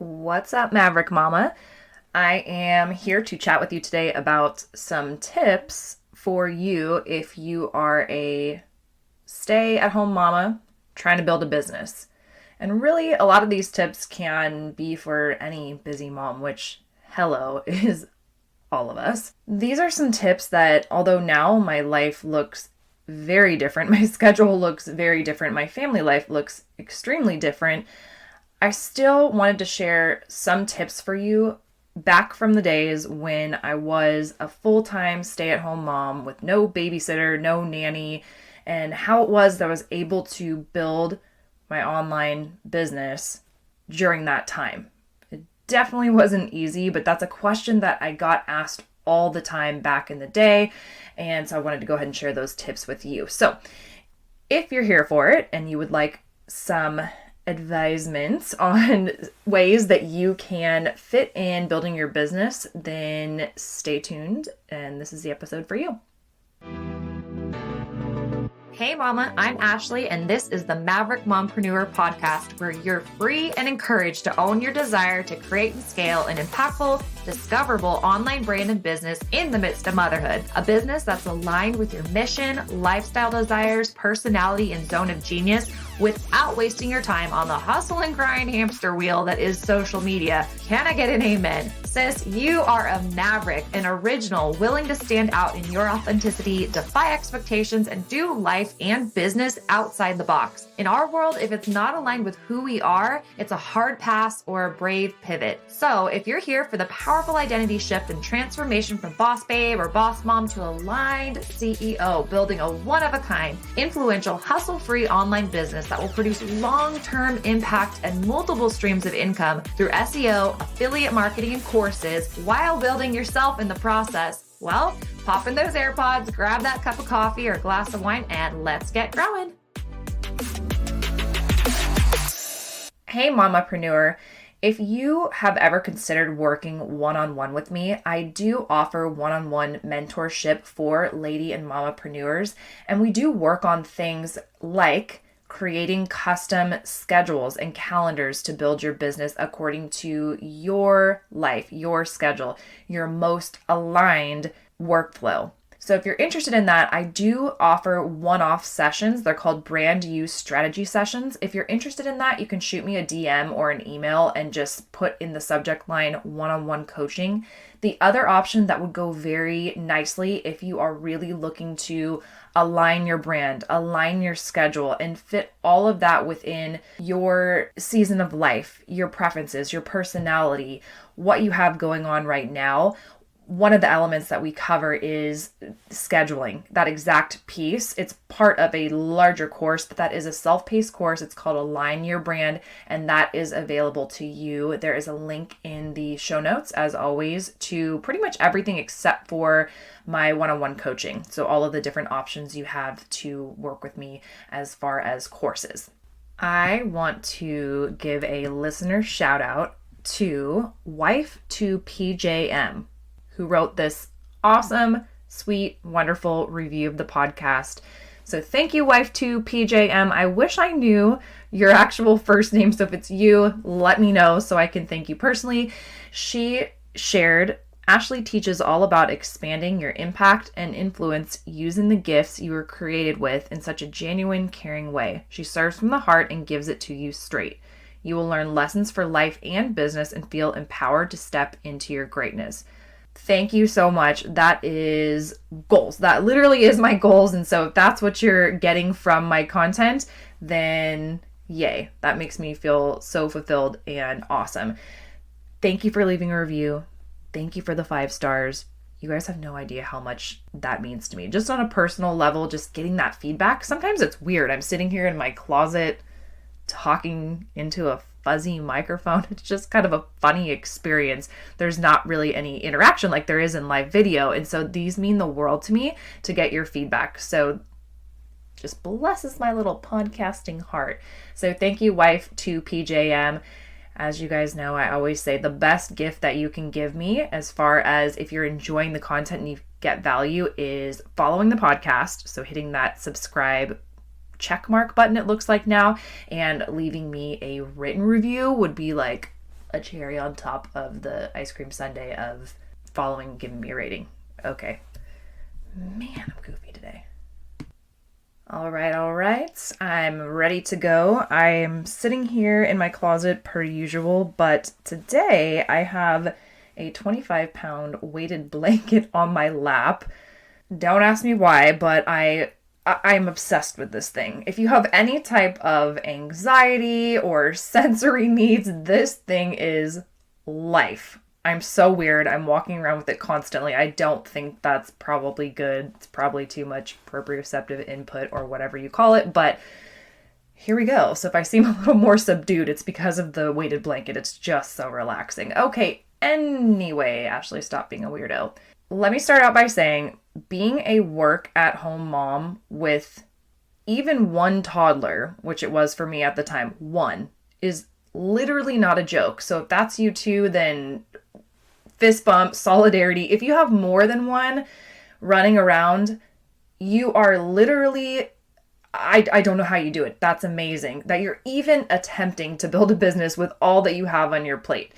What's up, Maverick Mama? I am here to chat with you today about some tips for you if you are a stay-at-home mama trying to build a business. And really, a lot of these tips can be for any busy mom, which, hello, is all of us. These are some tips that, although now my life looks very different, my schedule looks very different, my family life looks extremely different, I still wanted to share some tips for you back from the days when I was a full-time stay-at-home mom with no babysitter, no nanny, and how it was that I was able to build my online business during that time. It definitely wasn't easy, but that's a question that I got asked all the time back in the day, and so I wanted to go ahead and share those tips with you. So if you're here for it and you would like some advisements on ways that you can fit in building your business, then stay tuned, and this is the episode for you. Hey Mama, I'm Ashley, and this is the Maverick Mompreneur podcast, where you're free and encouraged to own your desire to create and scale an impactful, discoverable online brand and business in the midst of motherhood. A business that's aligned with your mission, lifestyle desires, personality, and zone of genius without wasting your time on the hustle and grind hamster wheel that is social media. Can I get an amen? Sis, you are a maverick, an original, willing to stand out in your authenticity, defy expectations, and do life and business outside the box. In our world, if it's not aligned with who we are, it's a hard pass or a brave pivot. So if you're here for the powerful identity shift and transformation from boss babe or boss mom to aligned CEO, building a one-of-a-kind, influential, hustle-free online business that will produce long-term impact and multiple streams of income through SEO, affiliate marketing, and courses while building yourself in the process, well, pop in those AirPods, grab that cup of coffee or glass of wine, and let's get growing. Hey Mamapreneur, if you have ever considered working one-on-one with me, I do offer one-on-one mentorship for lady and mamapreneurs, and we do work on things like creating custom schedules and calendars to build your business according to your life, your schedule, your most aligned workflow. So if you're interested in that, I do offer one-off sessions. They're called brand use strategy sessions. If you're interested in that, you can shoot me a DM or an email and just put in the subject line one-on-one coaching. The other option that would go very nicely if you are really looking to align your brand, align your schedule, and fit all of that within your season of life, your preferences, your personality, what you have going on right now. One of the elements that we cover is scheduling, that exact piece. It's part of a larger course, but that is a self-paced course. It's called Align Your Brand, and that is available to you. There is a link in the show notes, as always, to pretty much everything except for my one-on-one coaching. So all of the different options you have to work with me as far as courses. I want to give a listener shout out to Wife to PJM, who wrote this awesome, sweet, wonderful review of the podcast. So thank you, Wife to PJM. I wish I knew your actual first name, so if it's you, let me know so I can thank you personally. She shared, Ashley teaches all about expanding your impact and influence using the gifts you were created with in such a genuine, caring way. She serves from the heart and gives it to you straight. You will learn lessons for life and business and feel empowered to step into your greatness. Thank you so much. That is goals. That literally is my goals. And so if that's what you're getting from my content, then yay. That makes me feel so fulfilled and awesome. Thank you for leaving a review. Thank you for the 5 stars. You guys have no idea how much that means to me. Just on a personal level, just getting that feedback. Sometimes it's weird. I'm sitting here in my closet talking into a fuzzy microphone. It's just kind of a funny experience. There's not really any interaction like there is in live video. And so these mean the world to me to get your feedback. So just blesses my little podcasting heart. So thank you, Wife to PJM. As you guys know, I always say the best gift that you can give me, as far as if you're enjoying the content and you get value, is following the podcast. So hitting that subscribe check mark button, it looks like now, and leaving me a written review would be like a cherry on top of the ice cream sundae of following, giving me a rating. Okay. Man, I'm goofy today. All right. I'm ready to go. I'm sitting here in my closet per usual, but today I have a 25-pound weighted blanket on my lap. Don't ask me why, but I'm obsessed with this thing. If you have any type of anxiety or sensory needs, this thing is life. I'm so weird. I'm walking around with it constantly. I don't think that's probably good. It's probably too much proprioceptive input or whatever you call it, but here we go. So if I seem a little more subdued, it's because of the weighted blanket. It's just so relaxing. Okay, anyway, Ashley, stop being a weirdo. Let me start out by saying being a work-at-home mom with even one toddler, which it was for me at the time, one, is literally not a joke. So if that's you too, then fist bump, solidarity. If you have more than one running around, you are literally, I don't know how you do it. That's amazing that you're even attempting to build a business with all that you have on your plate.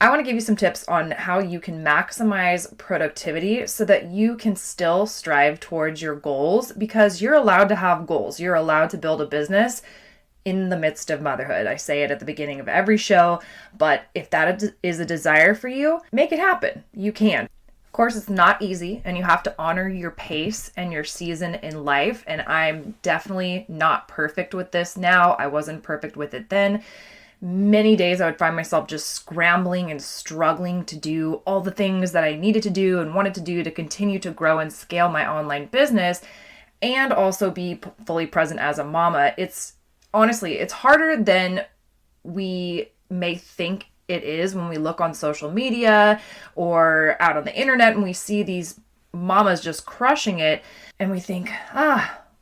I want to give you some tips on how you can maximize productivity so that you can still strive towards your goals, because you're allowed to have goals. You're allowed to build a business in the midst of motherhood. I say it at the beginning of every show, but if that is a desire for you, make it happen. You can. Of course, it's not easy, and you have to honor your pace and your season in life, and I'm definitely not perfect with this now. I wasn't perfect with it then. Many days I would find myself just scrambling and struggling to do all the things that I needed to do and wanted to do to continue to grow and scale my online business and also be fully present as a mama. Honestly, it's harder than we may think it is when we look on social media or out on the internet and we see these mamas just crushing it and we think,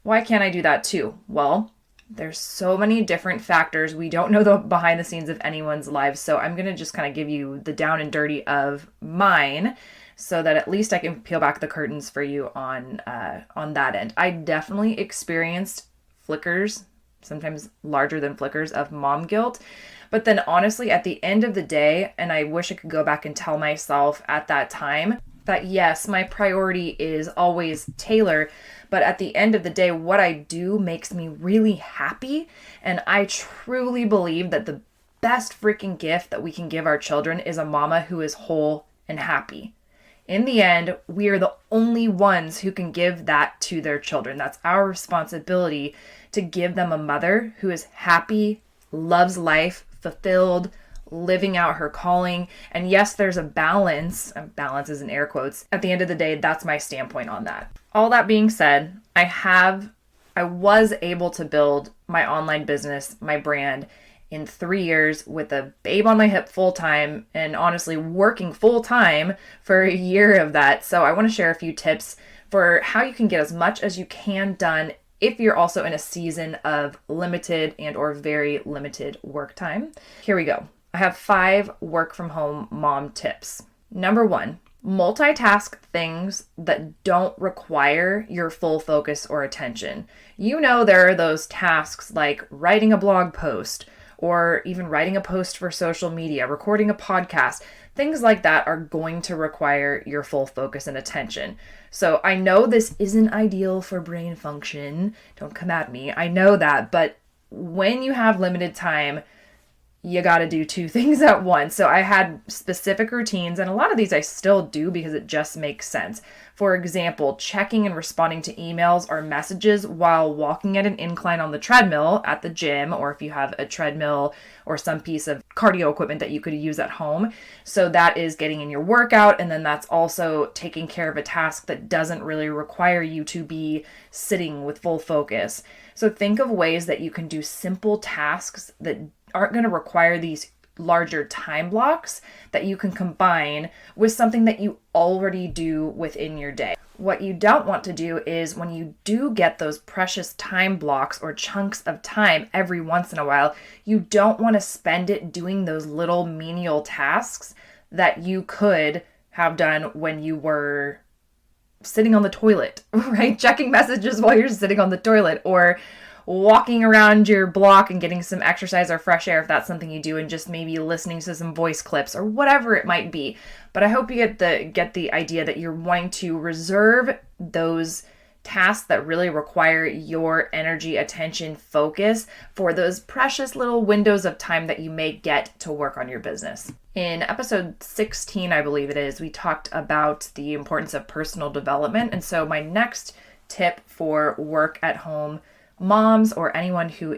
why can't I do that too? Well, there's so many different factors. We don't know the behind the scenes of anyone's lives. So I'm going to just kind of give you the down and dirty of mine so that at least I can peel back the curtains for you on that end. I definitely experienced flickers, sometimes larger than flickers, of mom guilt. But then honestly, at the end of the day, and I wish I could go back and tell myself at that time that yes, my priority is always Taylor, but at the end of the day, what I do makes me really happy. And I truly believe that the best freaking gift that we can give our children is a mama who is whole and happy. In the end, we are the only ones who can give that to their children. That's our responsibility, to give them a mother who is happy, loves life, fulfilled, living out her calling. And yes, there's a balance. Balance is in air quotes. At the end of the day, that's my standpoint on that. All that being said, I was able to build my online business, my brand, in 3 years with a babe on my hip full time, and honestly working full time for a year of that. So I want to share a few tips for how you can get as much as you can done if you're also in a season of limited and or very limited work time. Here we go. I have 5 work from home mom tips. Number 1, multitask things that don't require your full focus or attention. You know, there are those tasks like writing a blog post or even writing a post for social media, recording a podcast. Things like that are going to require your full focus and attention. So I know this isn't ideal for brain function. Don't come at me. I know that, but when you have limited time, you got to do 2 things at once. So I had specific routines, and a lot of these I still do because it just makes sense. For example, checking and responding to emails or messages while walking at an incline on the treadmill at the gym, or if you have a treadmill or some piece of cardio equipment that you could use at home. So that is getting in your workout, and then that's also taking care of a task that doesn't really require you to be sitting with full focus. So think of ways that you can do simple tasks that aren't going to require these larger time blocks that you can combine with something that you already do within your day. What you don't want to do is when you do get those precious time blocks or chunks of time every once in a while, you don't want to spend it doing those little menial tasks that you could have done when you were sitting on the toilet, right? Checking messages while you're sitting on the toilet, or walking around your block and getting some exercise or fresh air if that's something you do, and just maybe listening to some voice clips or whatever it might be. But I hope you get the idea that you're wanting to reserve those tasks that really require your energy, attention, focus for those precious little windows of time that you may get to work on your business. In episode 16, I believe it is, we talked about the importance of personal development. And so my next tip for work at home moms or anyone who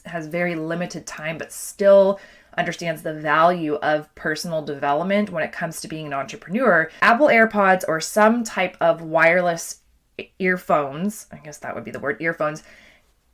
has very limited time but still understands the value of personal development when it comes to being an entrepreneur, Apple AirPods or some type of wireless earphones, I guess that would be the word, earphones,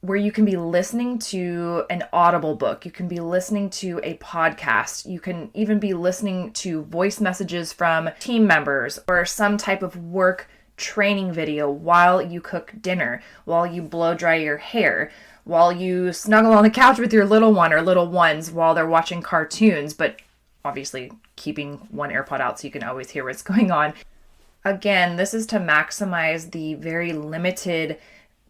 where you can be listening to an audible book. You can be listening to a podcast. You can even be listening to voice messages from team members or some type of work training video while you cook dinner, while you blow dry your hair, while you snuggle on the couch with your little one or little ones while they're watching cartoons, but obviously keeping one AirPod out so you can always hear what's going on. Again, this is to maximize the very limited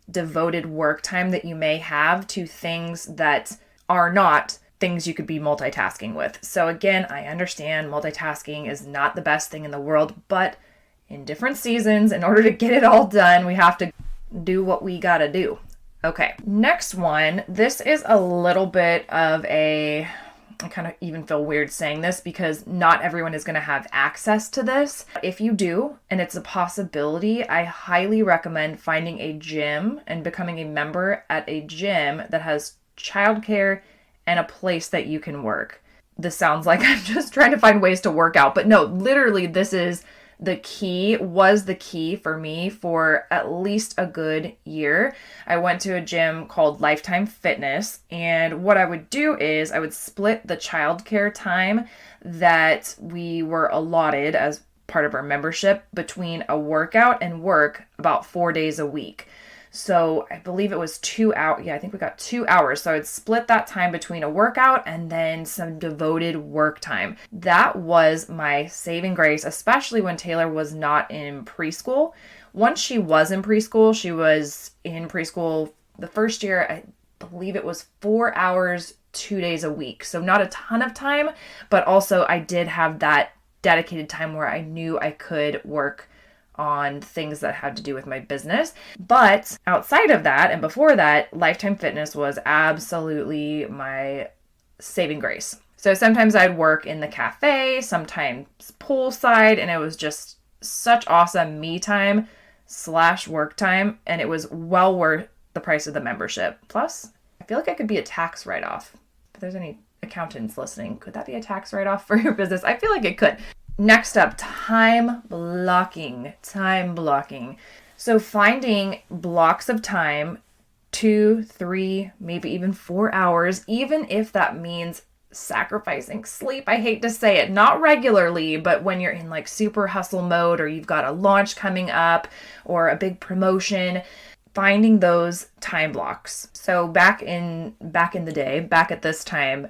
devoted work time that you may have to things that are not things you could be multitasking with. So again, I understand multitasking is not the best thing in the world, but in different seasons, in order to get it all done, we have to do what we gotta do. Okay, next one. This is a little bit of I kind of even feel weird saying this because not everyone is going to have access to this. If you do, and it's a possibility, I highly recommend finding a gym and becoming a member at a gym that has childcare and a place that you can work. This sounds like I'm just trying to find ways to work out, but no, literally this is was the key for me for at least a good year. I went to a gym called Lifetime Fitness, and what I would do is I would split the childcare time that we were allotted as part of our membership between a workout and work about 4 days a week. So I believe it was 2 hours. Yeah, I think we got 2 hours. So I would split that time between a workout and then some devoted work time. That was my saving grace, especially when Taylor was not in preschool. Once she was in preschool, the first year, I believe it was 4 hours, 2 days a week. So not a ton of time, but also I did have that dedicated time where I knew I could work on things that had to do with my business. But outside of that and before that, Lifetime Fitness was absolutely my saving grace. So sometimes I'd work in the cafe, sometimes poolside, and it was just such awesome me time / work time, and it was well worth the price of the membership. Plus, I feel like I could be a tax write-off. If there's any accountants listening, could that be a tax write-off for your business? I feel like it could. Next up, time blocking. So finding blocks of time, 2, 3, maybe even 4 hours, even if that means sacrificing sleep. I hate to say it, not regularly, but when you're in like super hustle mode or you've got a launch coming up or a big promotion, finding those time blocks. So back in the day, back at this time,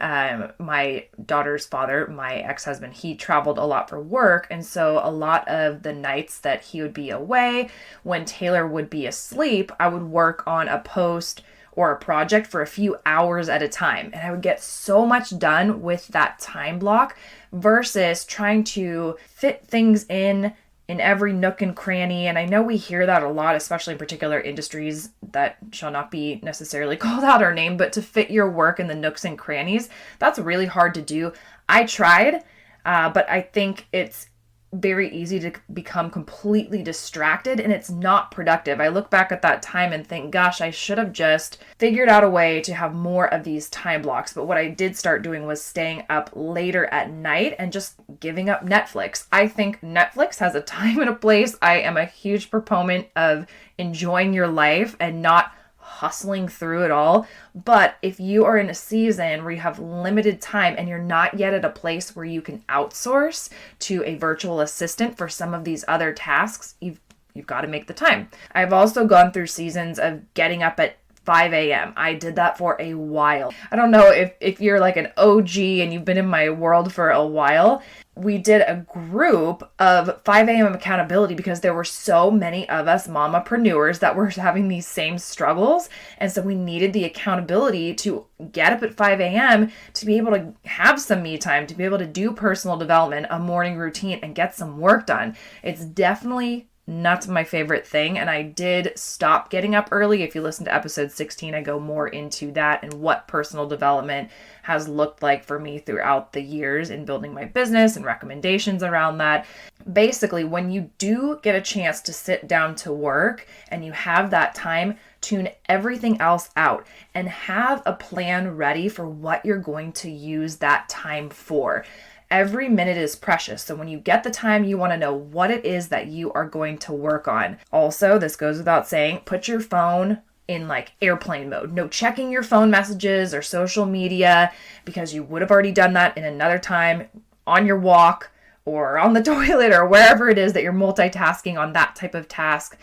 my daughter's father, my ex-husband, he traveled a lot for work. And so a lot of the nights that he would be away, when Taylor would be asleep, I would work on a post or a project for a few hours at a time. And I would get so much done with that time block versus trying to fit things in every nook and cranny. And I know we hear that a lot, especially in particular industries that shall not be necessarily called out or named, but to fit your work in the nooks and crannies, that's really hard to do. I tried, but I think it's very easy to become completely distracted and it's not productive. I look back at that time and think, gosh, I should have just figured out a way to have more of these time blocks. But what I did start doing was staying up later at night and just giving up Netflix. I think Netflix has a time and a place. I am a huge proponent of enjoying your life and not hustling through it all. But if you are in a season where you have limited time and you're not yet at a place where you can outsource to a virtual assistant for some of these other tasks, you've got to make the time. I've also gone through seasons of getting up at 5 a.m. I did that for a while. I don't know if you're like an OG and you've been in my world for a while. We did a group of 5 a.m. accountability because there were so many of us mompreneurs that were having these same struggles. And so we needed the accountability to get up at 5 a.m. to be able to have some me time, to be able to do personal development, a morning routine, and get some work done. It's definitely not my favorite thing. And I did stop getting up early. If you listen to episode 16, I go more into that and what personal development has looked like for me throughout the years in building my business and recommendations around that. Basically, when you do get a chance to sit down to work and you have that time, tune everything else out and have a plan ready for what you're going to use that time for. Every minute is precious. So when you get the time, you want to know what it is that you are going to work on. Also, this goes without saying, put your phone in like airplane mode. No checking your phone messages or social media, because you would have already done that in another time on your walk or on the toilet or wherever it is that you're multitasking on that type of task.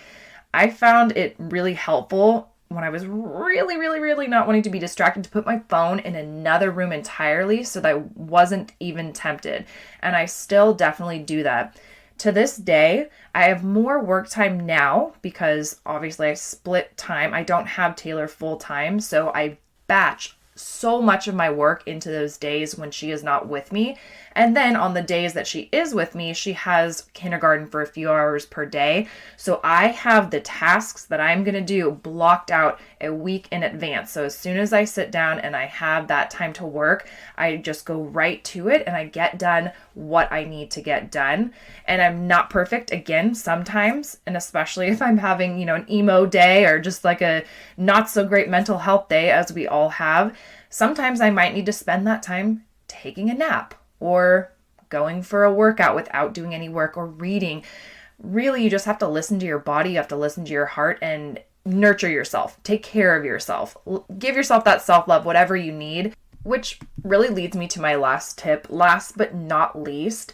I found it really helpful when I was really not wanting to be distracted to put my phone in another room entirely so that I wasn't even tempted. And I still definitely do that. To this day, I have more work time now because obviously I split time. I don't have Taylor full time, so I batch so much of my work into those days when she is not with me. And then on the days that she is with me, she has kindergarten for a few hours per day. So I have the tasks that I'm going to do blocked out a week in advance. So as soon as I sit down and I have that time to work, I just go right to it and I get done what I need to get done. And I'm not perfect again sometimes, and especially if I'm having, an emo day or just like a not so great mental health day, as we all have. Sometimes I might need to spend that time taking a nap or going for a workout without doing any work or reading. Really, you just have to listen to your body. You have to listen to your heart and nurture yourself. Take care of yourself. Give yourself that self-love, whatever you need, which really leads me to my last tip. Last but not least,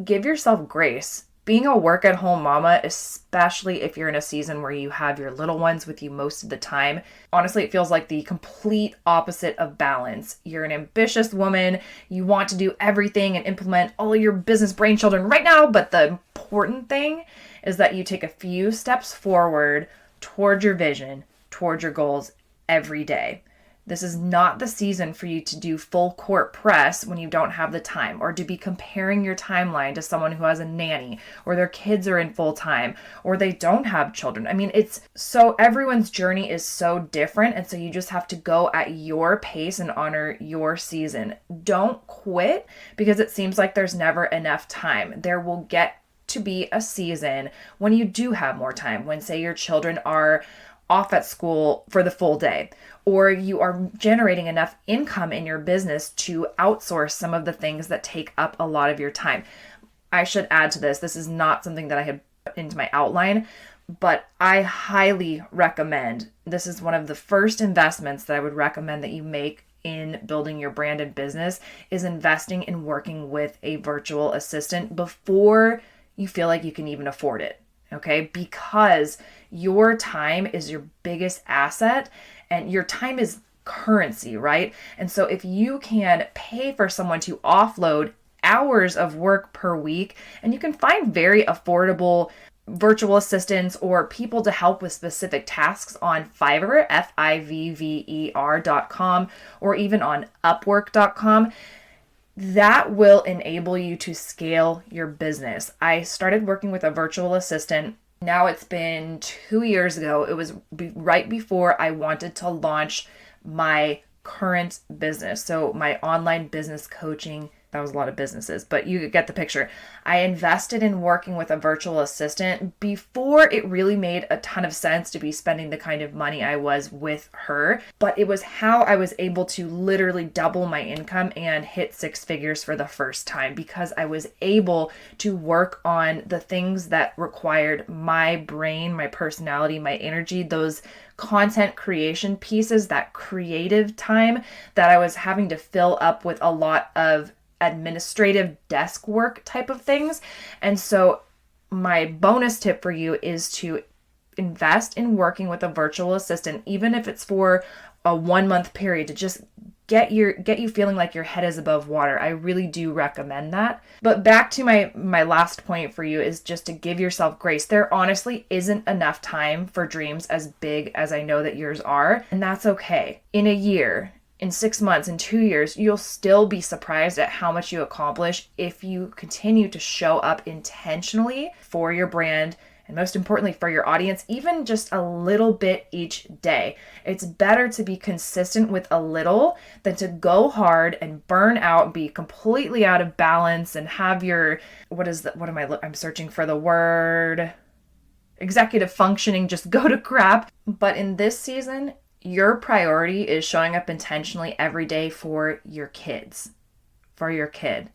give yourself grace. Being a work-at-home mama, especially if you're in a season where you have your little ones with you most of the time, honestly, it feels like the complete opposite of balance. You're an ambitious woman. You want to do everything and implement all your business brain children right now, but the important thing is that you take a few steps forward toward your vision, toward your goals every day. This is not the season for you to do full court press when you don't have the time, or to be comparing your timeline to someone who has a nanny, or their kids are in full time, or they don't have children. I mean, it's so everyone's journey is so different. And so you just have to go at your pace and honor your season. Don't quit because it seems like there's never enough time. There will get to be a season when you do have more time, when say your children are off at school for the full day, or you are generating enough income in your business to outsource some of the things that take up a lot of your time. I should add to this, this is not something that I had put into my outline, but I highly recommend, this is one of the first investments that I would recommend that you make in building your brand and business, is investing in working with a virtual assistant before you feel like you can even afford it. Okay, because your time is your biggest asset and your time is currency, right? And so if you can pay for someone to offload hours of work per week, and you can find very affordable virtual assistants or people to help with specific tasks on Fiverr, FIVVER.com, or even on Upwork.com, that will enable you to scale your business. I started working with a virtual assistant. Now it's been 2 years ago. It was right before I wanted to launch my current business. So my online business coaching, that was a lot of businesses, but you get the picture. I invested in working with a virtual assistant before it really made a ton of sense to be spending the kind of money I was with her. But it was how I was able to literally double my income and hit 6 figures for the first time, because I was able to work on the things that required my brain, my personality, my energy, those content creation pieces, that creative time that I was having to fill up with a lot of administrative desk work type of things. And so my bonus tip for you is to invest in working with a virtual assistant, even if it's for a 1 month period, to just get you feeling like your head is above water. I really do recommend that. But back to my last point for you is just to give yourself grace. There honestly isn't enough time for dreams as big as I know that yours are, and that's okay. In a year, in 6 months, in 2 years, you'll still be surprised at how much you accomplish if you continue to show up intentionally for your brand, and most importantly for your audience, even just a little bit each day. It's better to be consistent with a little than to go hard and burn out, be completely out of balance, and have your, I'm searching for the word, executive functioning just go to crap. But in this season, your priority is showing up intentionally every day for your kids, for your kid,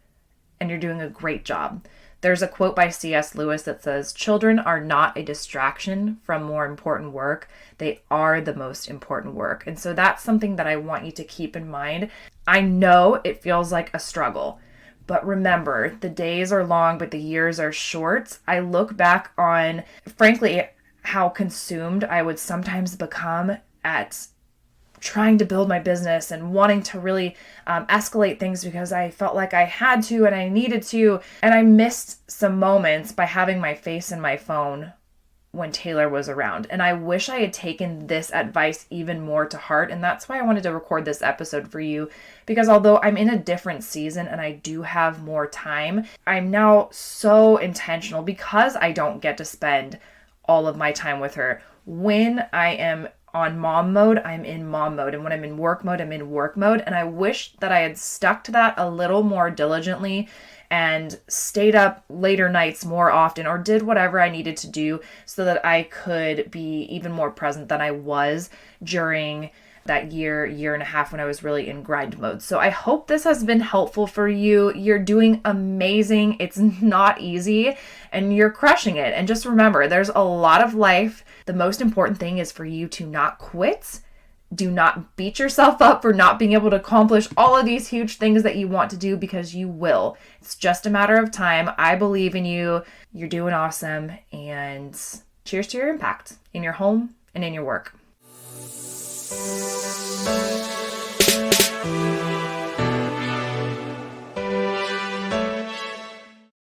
and you're doing a great job. There's a quote by C.S. Lewis that says, "Children are not a distraction from more important work. They are the most important work." And so that's something that I want you to keep in mind. I know it feels like a struggle, but remember, the days are long, but the years are short. I look back on, frankly, how consumed I would sometimes become at trying to build my business and wanting to really escalate things because I felt like I had to and I needed to. And I missed some moments by having my face in my phone when Taylor was around. And I wish I had taken this advice even more to heart. And that's why I wanted to record this episode for you, because although I'm in a different season and I do have more time, I'm now so intentional because I don't get to spend all of my time with her. When I am on mom mode, I'm in mom mode. And when I'm in work mode, I'm in work mode. And I wish that I had stuck to that a little more diligently and stayed up later nights more often, or did whatever I needed to do so that I could be even more present than I was during that year and a half when I was really in grind mode. So I hope this has been helpful for you. You're doing amazing. It's not easy and you're crushing it. And just remember, there's a lot of life. The most important thing is for you to not quit. Do not beat yourself up for not being able to accomplish all of these huge things that you want to do, because you will. It's just a matter of time. I believe in you. You're doing awesome. And cheers to your impact in your home and in your work.